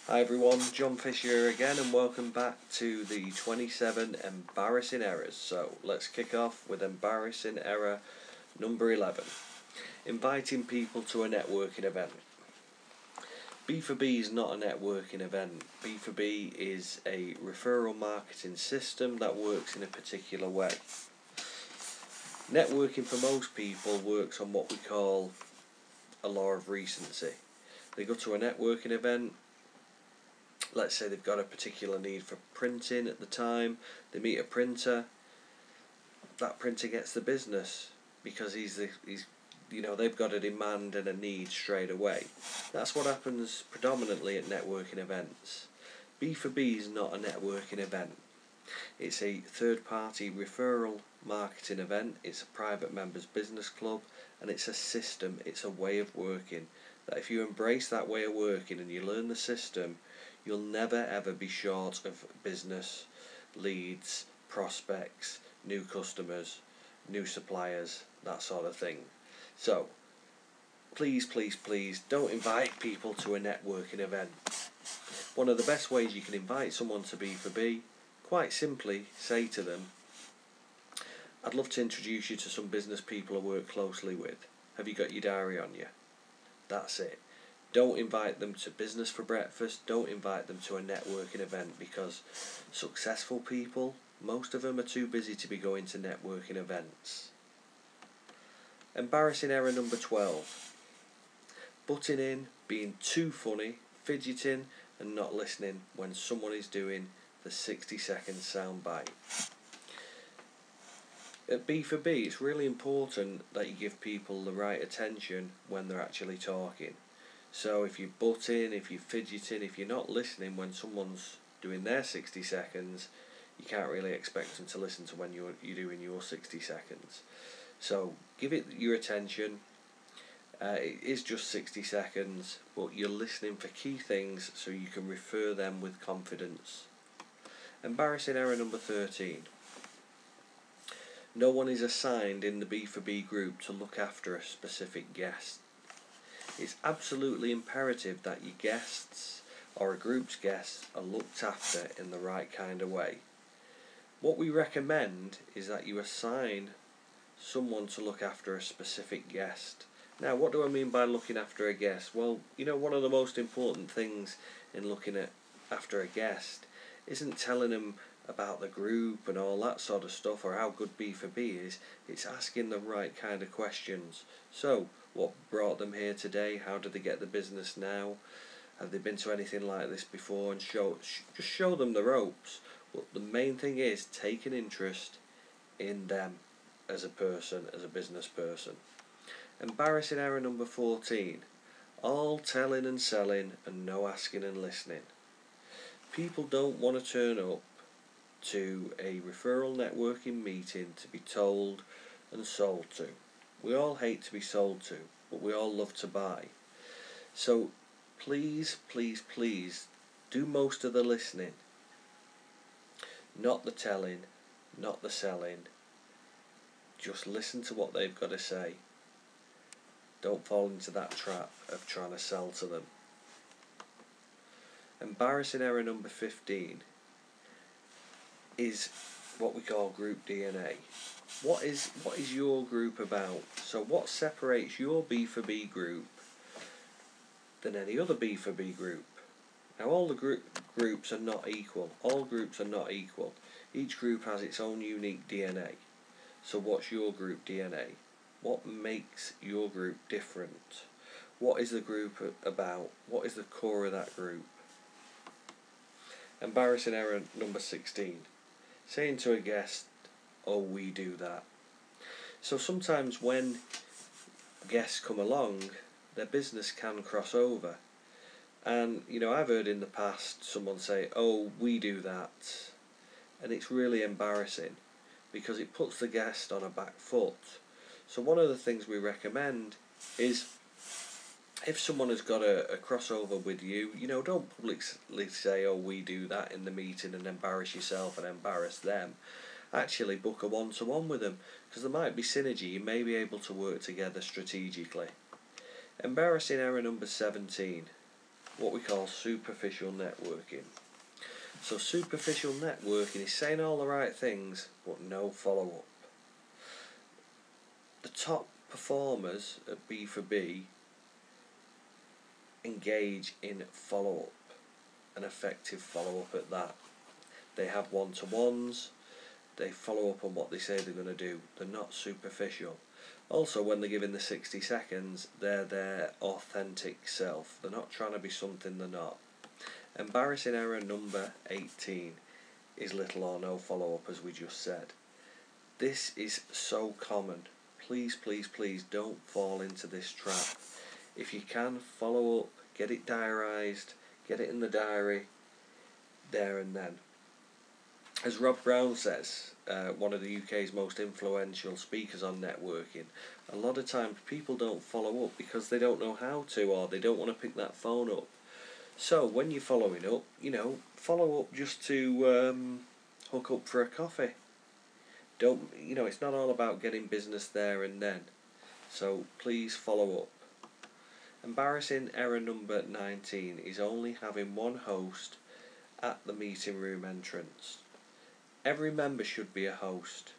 Hi everyone, John Fisher here again, and welcome back to the 27 embarrassing errors. So let's kick off with embarrassing error number 11. Inviting people to a networking event. BforB is not a networking event. BforB is a referral marketing system that works in a particular way. Networking for most people works on what we call a law of recency. They go to a networking event. Let's say they've got a particular need for printing at the time. They meet a printer. That printer gets the business because they've got a demand and a need straight away. That's what happens predominantly at networking events. BforB is not a networking event. It's a third-party referral marketing event. It's a private members business club, and it's a system. It's a way of working that if you embrace that way of working and you learn the system, you'll never ever be short of business, leads, prospects, new customers, new suppliers, that sort of thing. So, please don't invite people to a networking event. One of the best ways you can invite someone to BforB, quite simply say to them, I'd love to introduce you to some business people I work closely with. Have you got your diary on you? That's it. Don't invite them to business for breakfast. Don't invite them to a networking event, because successful people, most of them are too busy to be going to networking events. Embarrassing error number 12. Butting in, being too funny, fidgeting and not listening when someone is doing the 60-second soundbite. At BforB, it's really important that you give people the right attention when they're actually talking. So if you butt in, if you're fidgeting, if you're not listening when someone's doing their 60 seconds, you can't really expect them to listen to when you're doing your 60 seconds. So give it your attention. It is just 60 seconds, but you're listening for key things so you can refer them with confidence. Embarrassing error number 13. No one is assigned in the BforB group to look after a specific guest. It's absolutely imperative that your guests, or a group's guests, are looked after in the right kind of way. What we recommend is that you assign someone to look after a specific guest. Now, what do I mean by looking after a guest? Well, one of the most important things in looking after a guest isn't telling them about the group and all that sort of stuff, or how good BforB is. It's asking the right kind of questions. So, what brought them here today? How did they get the business now? Have they been to anything like this before? And just show them the ropes. But the main thing is take an interest in them as a person, as a business person. Embarrassing error number 14. All telling and selling and no asking and listening. People don't want to turn up to a referral networking meeting to be told and sold to. We all hate to be sold to, but we all love to buy. So please do most of the listening, not the telling, not the selling. Just listen to what they've got to say. Don't fall into that trap of trying to sell to them. Embarrassing error number 15 is what we call group DNA. What is your group about? So what separates your BforB group than any other BforB group? Now, all the groups are not equal. All groups are not equal. Each group has its own unique DNA. So what's your group DNA? What makes your group different? What is the group about? What is the core of that group? Embarrassing error number 16. Saying to a guest, oh, we do that. So sometimes when guests come along, their business can cross over. And, I've heard in the past someone say, oh, we do that. And it's really embarrassing because it puts the guest on a back foot. So one of the things we recommend is, if someone has got a crossover with you, don't publicly say, oh, we do that in the meeting and embarrass yourself and embarrass them. Actually book a one-to-one with them, because there might be synergy. You may be able to work together strategically. Embarrassing error number 17. what we call superficial networking. So superficial networking is saying all the right things but no follow-up. The top performers at BforB engage in follow-up, an effective follow-up at that. They have one-to-ones, they follow up on what they say they're going to do. They're not superficial. Also, when they're given the 60 seconds, they're their authentic self. They're not trying to be something they're not. Embarrassing error number 18 is little or no follow-up, as we just said. This is so common. Please, please, please don't fall into this trap. If you can, follow up, get it diarised, get it in the diary, there and then. As Rob Brown says, one of the UK's most influential speakers on networking, a lot of times people don't follow up because they don't know how to, or they don't want to pick that phone up. So when you're following up, follow up just to hook up for a coffee. It's not all about getting business there and then. So please follow up. Embarrassing error number 19 is only having one host at the meeting room entrance. Every member should be a host.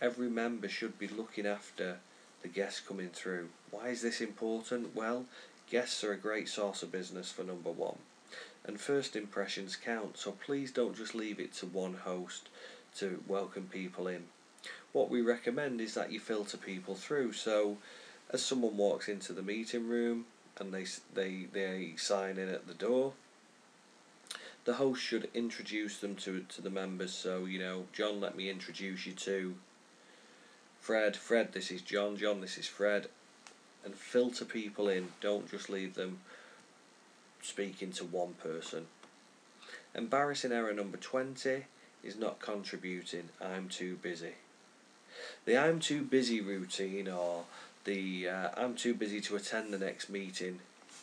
Every member should be looking after the guests coming through. Why is this important? Well, guests are a great source of business for number one, and first impressions count, so please don't just leave it to one host to welcome people in. What we recommend is that you filter people through, so as someone walks into the meeting room and they sign in at the door, the host should introduce them to the members. So, John, let me introduce you to Fred. Fred, this is John. John, this is Fred. And filter people in. Don't just leave them speaking to one person. Embarrassing error number 20 is not contributing. I'm too busy. The I'm too busy routine, or the I'm too busy to attend the next meeting,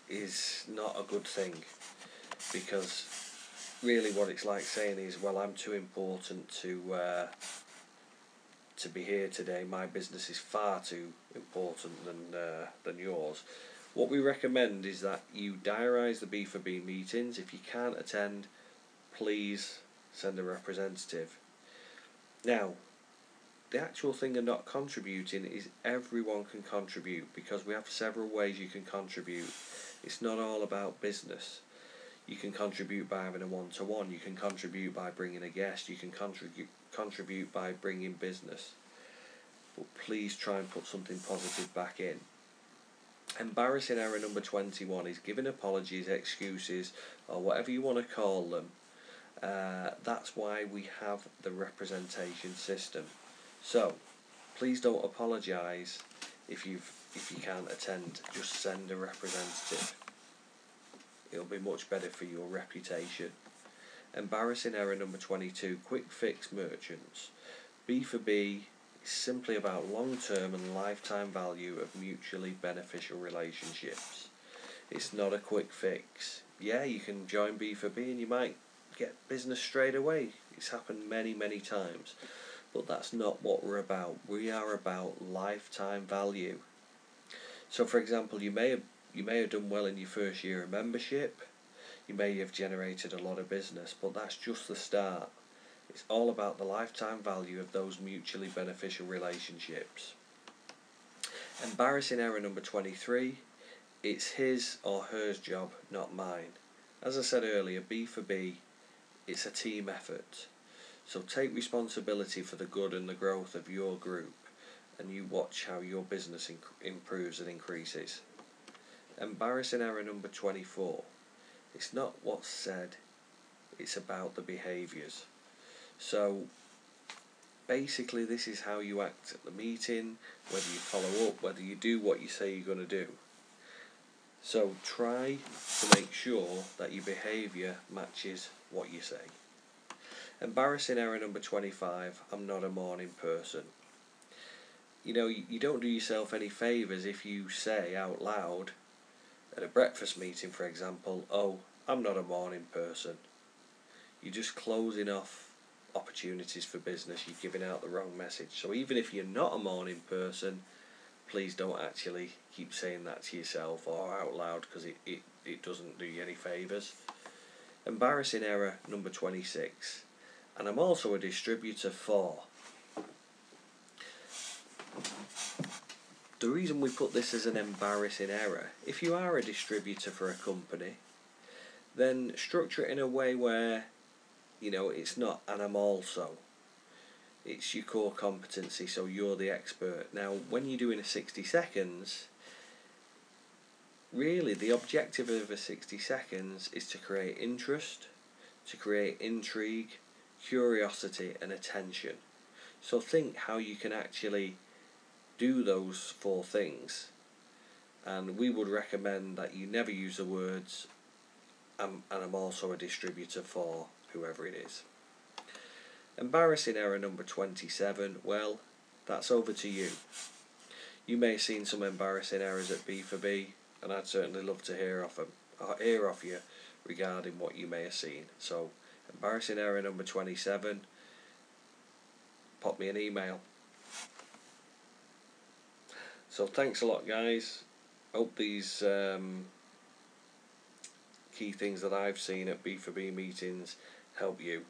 is not a good thing, because really what it's like saying is, well, I'm too important to be here today. My business is far too important than yours. What we recommend is that you diarise the BforB meetings. If you can't attend, please send a representative. Now, the actual thing of not contributing is everyone can contribute, because we have several ways you can contribute. It's not all about business. You can contribute by having a one-to-one, you can contribute by bringing a guest, you can contribute by bringing business. But please try and put something positive back in. Embarrassing error number 21 is giving apologies, excuses, or whatever you want to call them. That's why we have the representation system. So please don't apologise if you can't attend. Just send a representative. It'll be much better for your reputation. Embarrassing error number 22, quick fix merchants. BforB is simply about long-term and lifetime value of mutually beneficial relationships. It's not a quick fix. Yeah, you can join BforB and you might get business straight away. It's happened many, many times. But that's not what we're about. We are about lifetime value. So for example, you may have done well in your first year of membership, you may have generated a lot of business, but that's just the start. It's all about the lifetime value of those mutually beneficial relationships. Embarrassing error number 23, it's his or hers job, not mine. As I said earlier, BforB, it's a team effort. So take responsibility for the good and the growth of your group, and you watch how your business improves and increases. Embarrassing error number 24. It's not what's said, it's about the behaviours. So basically this is how you act at the meeting, whether you follow up, whether you do what you say you're going to do. So try to make sure that your behaviour matches what you say. Embarrassing error number 25. I'm not a morning person. You don't do yourself any favours if you say out loud at a breakfast meeting, for example, oh, I'm not a morning person. You're just closing off opportunities for business. You're giving out the wrong message. So even if you're not a morning person, please don't actually keep saying that to yourself or out loud, because it it doesn't do you any favours. Embarrassing error number 26. And I'm also a distributor for. The reason we put this as an embarrassing error, if you are a distributor for a company, then structure it in a way where, you know, it's not and I'm also. It's your core competency, so you're the expert. Now, when you're doing a 60 seconds, really the objective of a 60 seconds is to create interest, to create intrigue, curiosity and attention. So think how you can actually do those 4 things, and we would recommend that you never use the words and I'm also a distributor for whoever it is. Embarrassing error number 27, well, that's over to you. You may have seen some embarrassing errors at BforB, and I'd certainly love to hear off you regarding what you may have seen. So, embarrassing error number 27, pop me an email. So thanks a lot, guys. Hope these key things that I've seen at BforB meetings help you.